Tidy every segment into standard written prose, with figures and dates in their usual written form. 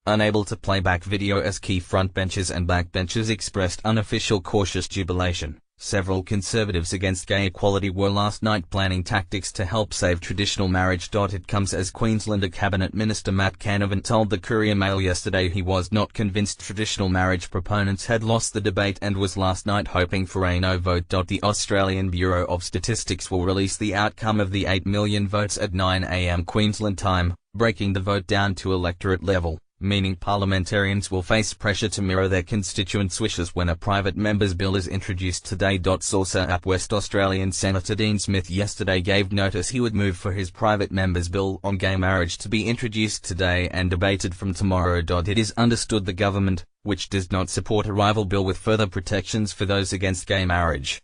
unable to play back video as key frontbenchers and backbenchers expressed unofficial cautious jubilation. Several conservatives against gay equality were last night planning tactics to help save traditional marriage. It comes as Queenslander Cabinet Minister Matt Canavan told the Courier Mail yesterday he was not convinced traditional marriage proponents had lost the debate and was last night hoping for a no vote. The Australian Bureau of Statistics will release the outcome of the 8 million votes at 9 a.m. Queensland time, breaking the vote down to electorate level, meaning parliamentarians will face pressure to mirror their constituents' wishes when a private member's bill is introduced today. Source up West Australian Senator Dean Smith yesterday gave notice he would move for his private member's bill on gay marriage to be introduced today and debated from tomorrow. It is understood the government, which does not support a rival bill with further protections for those against gay marriage,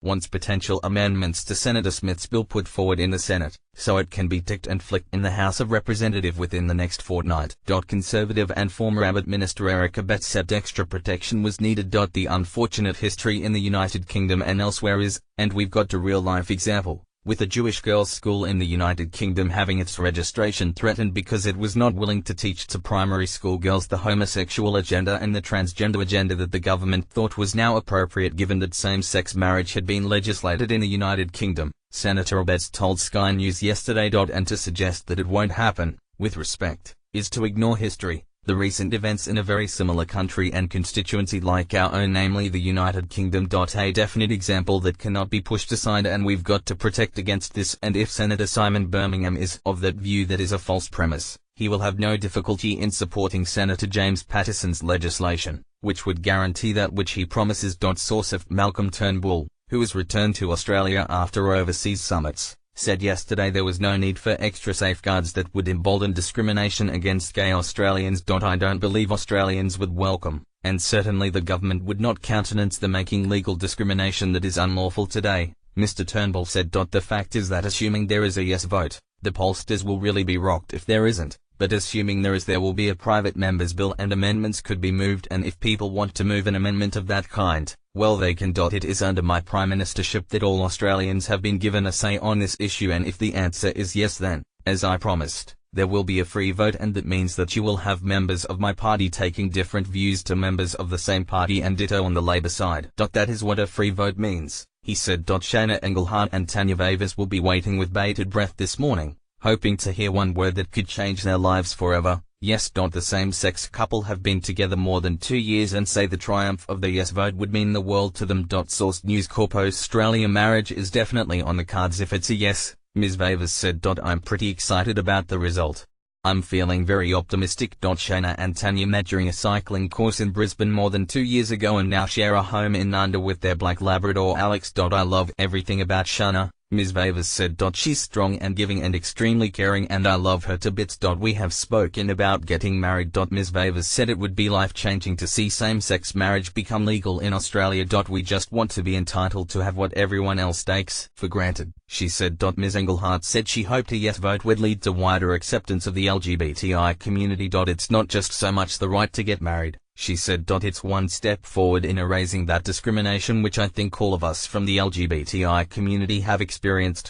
wants potential amendments to Senator Smith's bill put forward in the Senate, so it can be ticked and flicked in the House of Representatives within the next fortnight. Conservative and former Abbott Minister Erica Betts said extra protection was needed. The unfortunate history in the United Kingdom and elsewhere is, and we've got a real-life example, with a Jewish girls' school in the United Kingdom having its registration threatened because it was not willing to teach to primary school girls the homosexual agenda and the transgender agenda that the government thought was now appropriate given that same-sex marriage had been legislated in the United Kingdom, Senator Betts told Sky News yesterday. And to suggest that it won't happen, with respect, is to ignore history, the recent events in a very similar country and constituency like our own, namely the United Kingdom. A definite example that cannot be pushed aside, and we've got to protect against this. And if Senator Simon Birmingham is of that view, that is a false premise. He will have no difficulty in supporting Senator James Patterson's legislation, which would guarantee that which he promises. Source of Malcolm Turnbull, who has returned to Australia after overseas summits, said yesterday there was no need for extra safeguards that would embolden discrimination against gay Australians. I don't believe Australians would welcome, and certainly the government would not countenance the making legal discrimination that is unlawful today, Mr. Turnbull said. The fact is that assuming there is a yes vote, the pollsters will really be rocked if there isn't, but assuming there will be a private member's bill and amendments could be moved, and if people want to move an amendment of that kind, well they can. It is under my prime ministership that all Australians have been given a say on this issue, and if the answer is yes, then, as I promised, there will be a free vote, and that means that you will have members of my party taking different views to members of the same party, and ditto on the Labour side. That is what a free vote means, he said. Shana Engelhardt and Tanya Vavis will be waiting with bated breath this morning, hoping to hear one word that could change their lives forever. Yes. The same-sex couple have been together more than 2 years and say the triumph of the yes vote would mean the world to them. Source News Corp. Australia marriage is definitely on the cards if it's a yes, Ms. Vavis said. I'm pretty excited about the result. I'm feeling very optimistic. Shana and Tanya met during a cycling course in Brisbane more than 2 years ago and now share a home in Nunda with their black Labrador Alex. I love everything about Shana, Ms. Vavis said. She's strong and giving and extremely caring, and I love her to bits. We have spoken about getting married. Ms. Vavis said it would be life-changing to see same-sex marriage become legal in Australia. We just want to be entitled to have what everyone else takes for granted, she said. Ms. Engelhardt said she hoped a yes vote would lead to wider acceptance of the LGBTI community. It's not just so much the right to get married, she said. It's one step forward in erasing that discrimination which I think all of us from the LGBTI community have experienced.